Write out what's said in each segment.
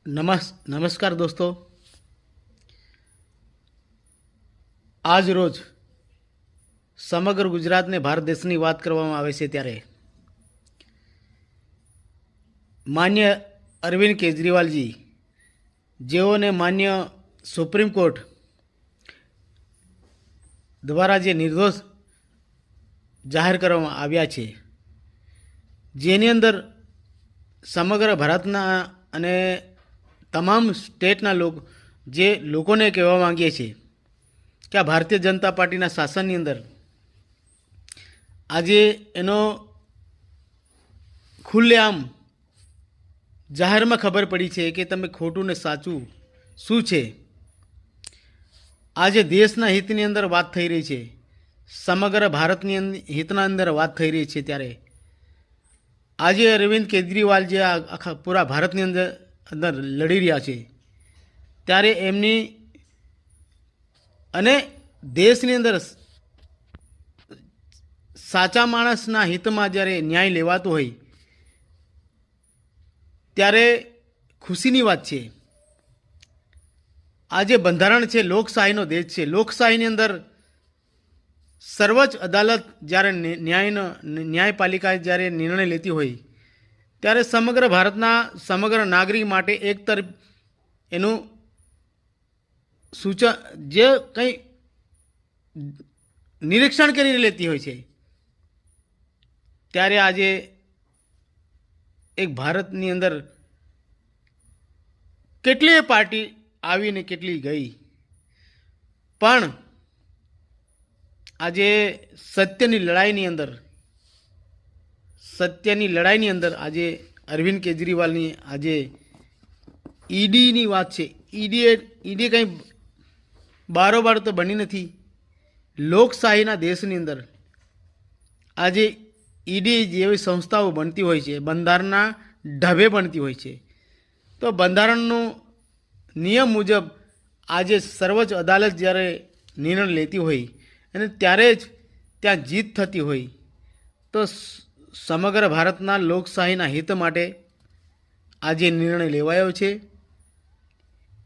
નમસ્કાર દોસ્તો। આજ રોજ સમગ્ર ગુજરાતને ભારત દેશની વાત કરવામાં આવે છે ત્યારે માન્ય અરવિંદ કેજરીવાલજી, જેઓને માન્ય સુપ્રીમ કોર્ટ દ્વારા જે નિર્દોષ જાહેર કરવામાં આવ્યા છે, જેની અંદર સમગ્ર ભારતના અને તમામ સ્ટેટના લોકોને કહેવા માંગીએ છીએ કે આ ભારતીય જનતા પાર્ટીના શાસનની અંદર આજે એનો ખુલ્લેઆમ જાહેરમાં ખબર પડી છે કે તમે ખોટું ને સાચું શું છે। આજે દેશના હિતની અંદર વાત થઈ રહી છે, સમગ્ર ભારતની હિતના અંદર વાત થઈ રહી છે, ત્યારે આજે અરવિંદ કેજરીવાલ જે આખા પૂરા ભારતની અંદર લડી રહ્યા છે, ત્યારે એમની અને દેશની અંદર સાચા માણસના હિતમાં જ્યારે ન્યાય લેવાતો હોય ત્યારે ખુશીની વાત છે। આજે બંધારણ છે, લોકશાહીનો દેશ છે। લોકશાહીની અંદર સર્વોચ્ચ અદાલત જ્યારે ન્યાયપાલિકા જ્યારે નિર્ણય લેતી હોય ત્યારે સમગ્ર ભારતના સમગ્ર નાગરિક માટે એક તરફ એનું સૂચન જે કંઈ નિરીક્ષણ કરી લેતી હોય છે, ત્યારે આજે એક ભારતની અંદર કેટલીય પાર્ટી આવીને કેટલી ગઈ, પણ આજે સત્યની લડાઈની અંદર આજે અરવિંદ કેજરીવાલની આજે ઈડીની વાત છે। ઈડી કંઈ બારોબાર તો બની નથી। લોકશાહીના દેશની અંદર આજે ઈડી જેવી સંસ્થાઓ બનતી હોય છે, બંધારણના ઢબે બનતી હોય છે, તો બંધારણનું નિયમ મુજબ આજે સર્વોચ્ચ અદાલત જ્યારે નિર્ણય લેતી હોય અને ત્યારે જ ત્યાં જીત થતી હોય, તો સમગ્ર ભારતના લોકશાહીના હિત માટે આજે નિર્ણય લેવાયો છે,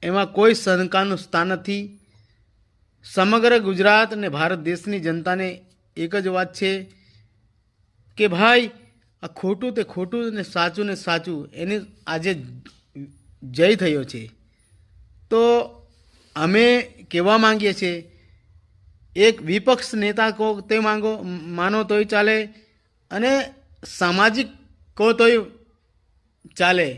એમાં કોઈ શંકાનું સ્થાન નથી। સમગ્ર ગુજરાત અને ભારત દેશની જનતાને એક જ વાત છે કે ભાઈ આ ખોટું તે ખોટું ને સાચું એની આજે જય થયો છે। તો અમે કહેવા માંગીએ છીએ, એક વિપક્ષ નેતા કહો તે માનો તોય ચાલે અને સામાજિક કહો તોય ચાલે,